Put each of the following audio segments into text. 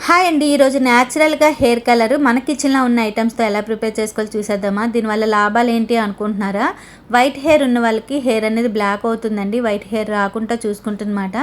Hi అండి, ఈరోజు న్యాచురల్గా హెయిర్ కలర్ మన కిచెన్లో ఉన్న ఐటమ్స్తో ఎలా ప్రిపేర్ చేసుకోవాలో చూసేద్దామా. దీనివల్ల లాభాలు ఏంటి అనుకుంటున్నారా? వైట్ హెయిర్ ఉన్న వాళ్ళకి హెయిర్ అనేది బ్లాక్ అవుతుందండి, వైట్ హెయిర్ రాకుండా చూసుకుంటుందన్నమాట.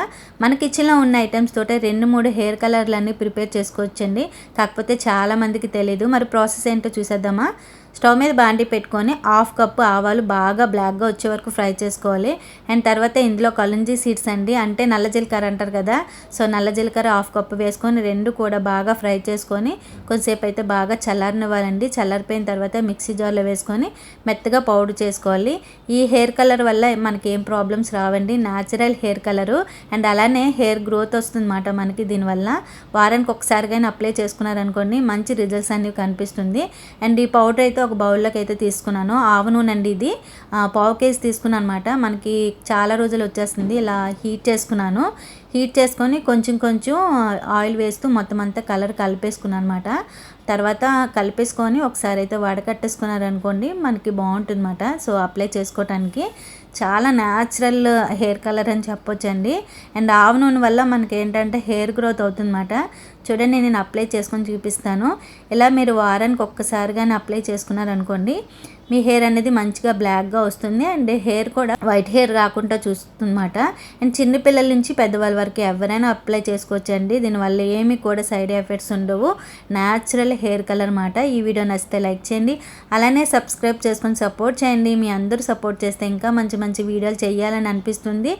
మన కిచెన్లో ఉన్న ఐటమ్స్ తోటే 2-3 హెయిర్ కలర్లు అన్నీ ప్రిపేర్ చేసుకోవచ్చండి. కాకపోతే చాలామందికి తెలియదు. మరి ప్రాసెస్ ఏంటో చూసేద్దామా. స్టవ్ మీద బాండి పెట్టుకొని 1/2 కప్పు ఆవాలు బాగా బ్లాక్గా వచ్చే వరకు ఫ్రై చేసుకోవాలి. అండ్ తర్వాత ఇందులో కలుంజీ సీడ్స్ అండి, అంటే నల్ల జీలకర్ర అంటారు కదా. సో నల్ల జీలకర్ర 1/2 కప్పు వేసుకొని రెండు కూడా బాగా ఫ్రై చేసుకొని కొద్దిసేపు అయితే బాగా చల్లారనివ్వాలండి. చల్లారిపోయిన తర్వాత మిక్సీ జార్లో వేసుకొని మెత్తగా పౌడర్ చేసుకోవాలి. ఈ హెయిర్ కలర్ వల్ల మనకి ఏం ప్రాబ్లమ్స్ రావండి, న్యాచురల్ హెయిర్ కలరు. అండ్ అలానే హెయిర్ గ్రోత్ వస్తుందన్నమాట మనకి. దీనివల్ల వారానికి ఒకసారిగానే అప్లై చేసుకున్నారనుకోండి మంచి రిజల్ట్స్ అనేవి కనిపిస్తుంది. అండ్ ఈ పౌడర్ అయితే ఒక బౌల్లోకి అయితే తీసుకున్నాను. ఆవు నూనె అండి, ఇది 1/2 కేజీ తీసుకున్నాను అనమాట. మనకి చాలా రోజులు వచ్చేస్తుంది. ఇలా హీట్ చేసుకున్నాను. హీట్ చేసుకొని కొంచెం కొంచెం ఆయిల్ వేస్తూ మొత్తం అంతా కలర్ కలిపేసుకున్నాను అనమాట. తర్వాత కలిపేసుకొని ఒకసారి అయితే వడకట్టేసుకున్నారనుకోండి మనకి బాగుంటుంది అనమాట. సో అప్లై చేసుకోవటానికి చాలా న్యాచురల్ హెయిర్ కలర్ అని చెప్పొచ్చండి. అండ్ ఆవు నూనె వల్ల మనకి ఏంటంటే హెయిర్ గ్రోత్ అవుతుందన్నమాట. చూడండి, నేను అప్లై చేసుకొని చూపిస్తాను. ఇలా మీరు వారానికి ఒక్కసారిగానే అప్లై చేసుకున్నారనుకోండి మీ హెయిర్ అనేది మంచిగా బ్లాక్గా వస్తుంది. అండ్ హెయిర్ కూడా వైట్ హెయిర్ రాకుండా చూస్తుందన్నమాట. అండ్ చిన్నపిల్లల నుంచి పెద్దవాళ్ళ వరకు ఎవరైనా అప్లై చేసుకోవచ్చండి. దీనివల్ల ఏమి కూడా సైడ్ ఎఫెక్ట్స్ ఉండవు. న్యాచురల్ హెయిర్ కలర్ అన్నమాట. ఈ వీడియో నచ్చితే లైక్ చేయండి, అలానే సబ్స్క్రైబ్ చేసుకొని సపోర్ట్ చేయండి. మీ అందరూ సపోర్ట్ చేస్తే ఇంకా మంచి మంచి వీడియోలు చేయాలని అనిపిస్తుంది.